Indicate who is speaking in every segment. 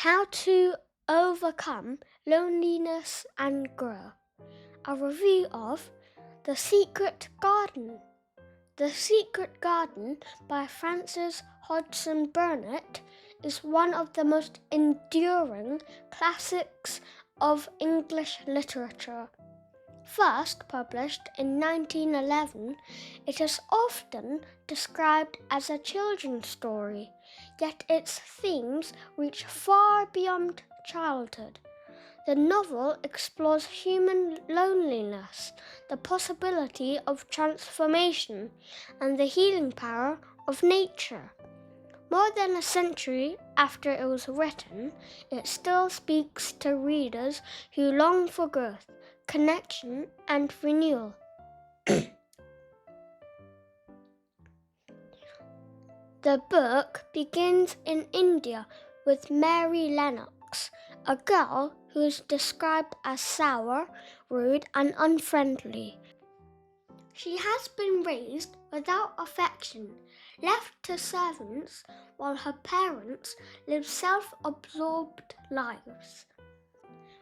Speaker 1: How to Overcome Loneliness and Grow. A review of The Secret Garden. The Secret Garden by Frances Hodgson Burnett is one of the most enduring classics of English literature. First published in 1911, it is often described as a children's story, yet its themes reach far beyond childhood. The novel explores human loneliness, the possibility of transformation, and the healing power of nature. More than a century after it was written, it still speaks to readers who long for growth, connection, and renewal. The book begins in India with Mary Lennox, a girl who is described as sour, rude, and unfriendly. She has been raised without affection, left to servants, while her parents live self-absorbed lives.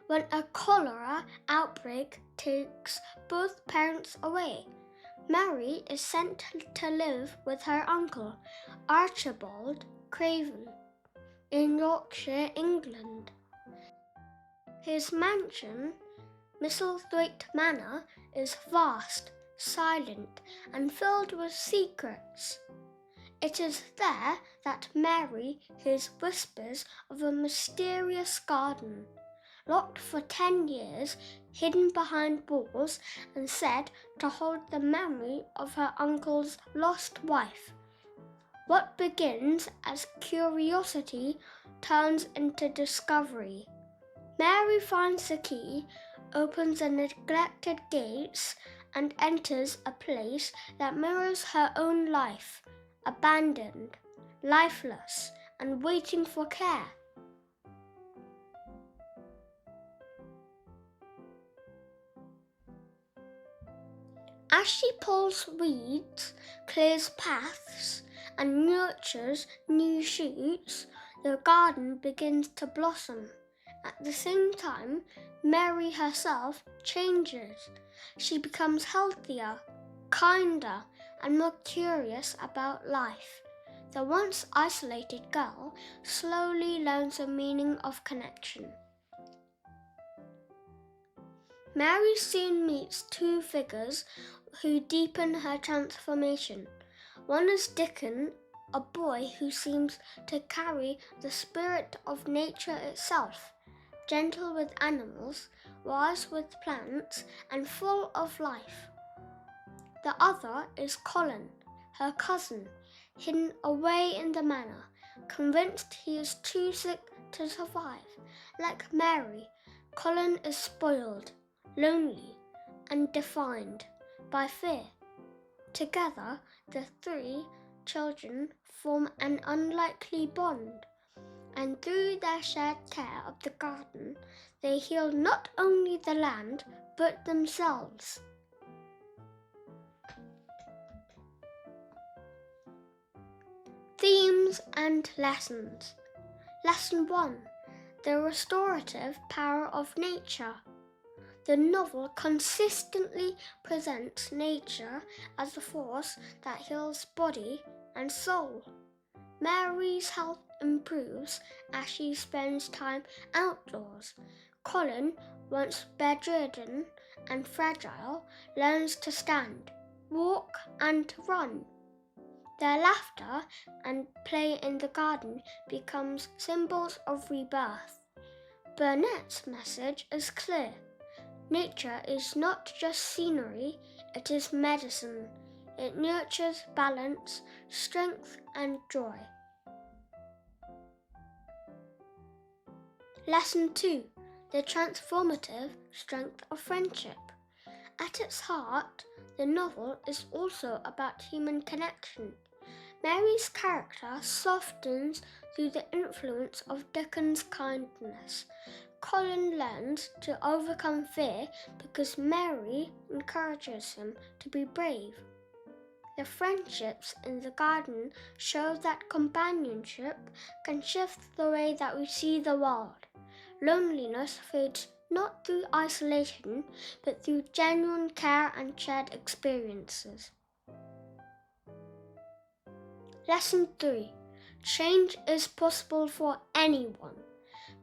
Speaker 1: When a cholera outbreak takes both parents away, Mary is sent to live with her uncle, Archibald Craven, in Yorkshire, England. His mansion, Misselthwaite Manor, is vast, silent, and filled with secrets. It is there that Mary hears whispers of a mysterious garden, locked for 10 years, hidden behind walls, and said to hold the memory of her uncle's lost wife. What begins as curiosity turns into discovery. Mary finds the key, opens the neglected gates, and enters a place that mirrors her own life, abandoned, lifeless, and waiting for care. As she pulls weeds, clears paths, and nurtures new shoots, the garden begins to blossom. At the same time, Mary herself changes. She becomes healthier, kinder, and more curious about life. The once isolated girl slowly learns the meaning of connection. Mary soon meets two figures who deepen her transformation. One is Dickon, a boy who seems to carry the spirit of nature itself, gentle with animals, wise with plants, and full of life. The other is Colin, her cousin, hidden away in the manor, convinced he is too sick to survive. Like Mary, Colin is spoiled, lonely, and defined by fear. Together, the three children form an unlikely bond, and through their shared care of the garden, they heal not only the land, but themselves. Themes and lessons. Lesson 1. The restorative power of nature. The novel consistently presents nature as a force that heals body and soul. Mary's health improves as she spends time outdoors. Colin, once bedridden and fragile, learns to stand, walk, and run. Their laughter and play in the garden becomes symbols of rebirth. Burnett's message is clear. Nature is not just scenery, it is medicine. It nurtures balance, strength, and joy. Lesson 2. The transformative strength of friendship. At its heart, the novel is also about human connection. Mary's character softens through the influence of Dickon's kindness. Colin learns to overcome fear because Mary encourages him to be brave. The friendships in the garden show that companionship can shift the way that we see the world. Loneliness fades not through isolation, but through genuine care and shared experiences. Lesson 3. Change is possible for anyone.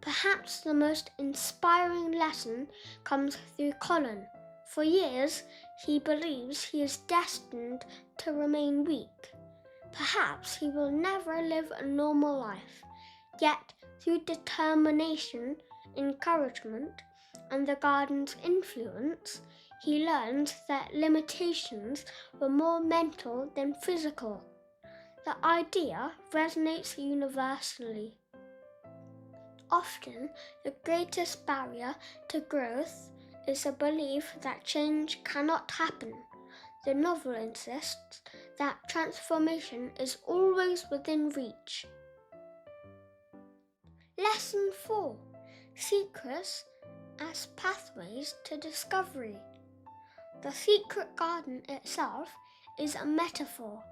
Speaker 1: Perhaps the most inspiring lesson comes through Colin. For years, he believes he is destined to remain weak. Perhaps he will never live a normal life. Yet, through determination, encouragement, and the garden's influence, he learns that limitations were more mental than physical. The idea resonates universally. Often, the greatest barrier to growth is a belief that change cannot happen. The novel insists that transformation is always within reach. Lesson 4. Secrets as pathways to discovery. The secret garden itself is a metaphor,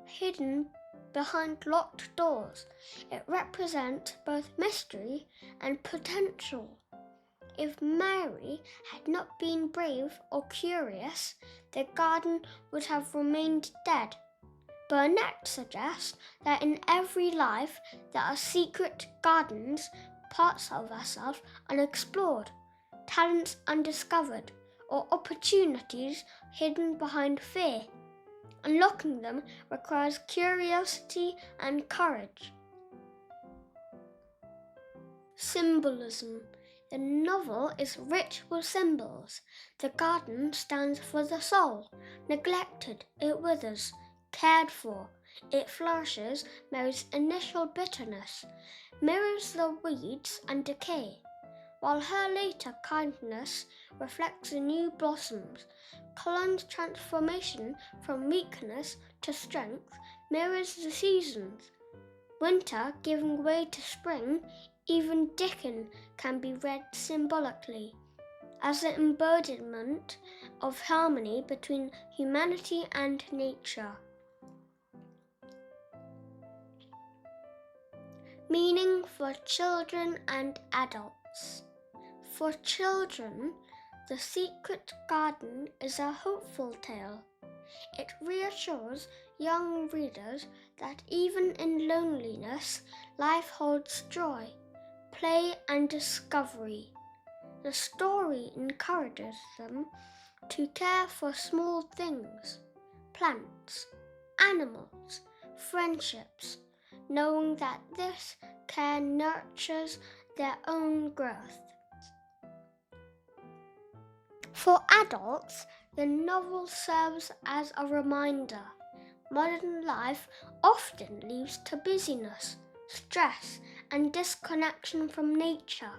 Speaker 1: hidden behind locked doors. It represents both mystery and potential. If Mary had not been brave or curious, the garden would have remained dead. Burnett suggests that in every life there are secret gardens, parts of ourselves unexplored, talents undiscovered, or opportunities hidden behind fear. Unlocking them requires curiosity and courage. Symbolism. The novel is rich with symbols. The garden stands for the soul. Neglected, it withers. Cared for, it flourishes. Mary's initial bitterness mirrors the weeds and decay, while her later kindness reflects the new blossoms. Colin's transformation from weakness to strength mirrors the seasons. Winter giving way to spring, even Dickens can be read symbolically as the embodiment of harmony between humanity and nature. Meaning for children and adults. For children, The Secret Garden is a hopeful tale. It reassures young readers that even in loneliness, life holds joy, play, and discovery. The story encourages them to care for small things, plants, animals, friendships, knowing that this care nurtures their own growth. For adults, the novel serves as a reminder. Modern life often leads to busyness, stress, and disconnection from nature.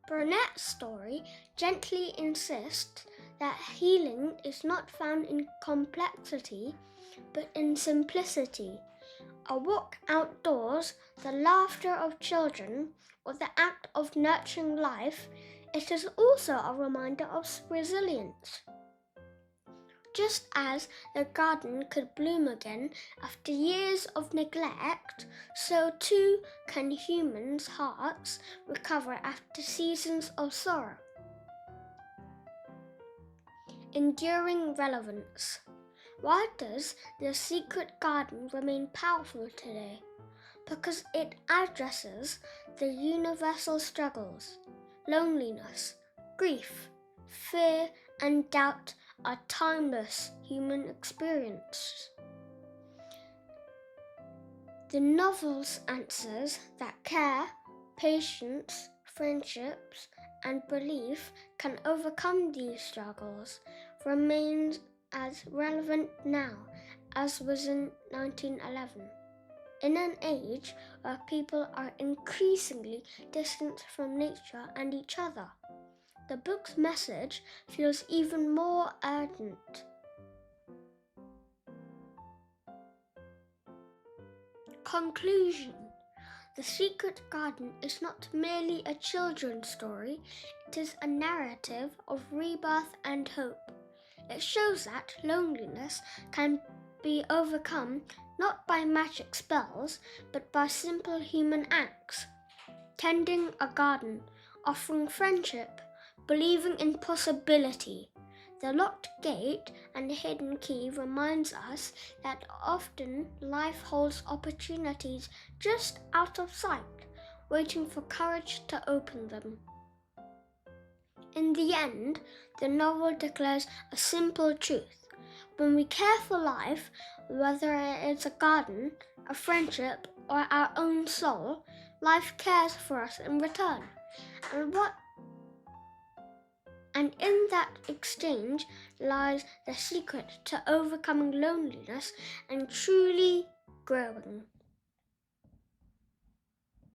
Speaker 1: Burnett's story gently insists that healing is not found in complexity, but in simplicity. A walk outdoors, the laughter of children, or the act of nurturing life, it is also a reminder of resilience. Just as the garden could bloom again after years of neglect, so too can humans' hearts recover after seasons of sorrow. Enduring relevance. Why does The Secret Garden remain powerful today? Because it addresses the universal struggles. Loneliness, grief, fear, and doubt are timeless human experiences. The novel's answers that care, patience, friendships, and belief can overcome these struggles remains as relevant now as was in 1911. In an age where people are increasingly distant from nature and each other, the book's message feels even more urgent. Conclusion. The Secret Garden is not merely a children's story, it is a narrative of rebirth and hope. It shows that loneliness can be overcome not by magic spells, but by simple human acts. Tending a garden, offering friendship, believing in possibility. The locked gate and hidden key reminds us that often life holds opportunities just out of sight, waiting for courage to open them. In the end, the novel declares a simple truth. When we care for life, whether it's a garden, a friendship, or our own soul, life cares for us in return. And in that exchange lies the secret to overcoming loneliness and truly growing.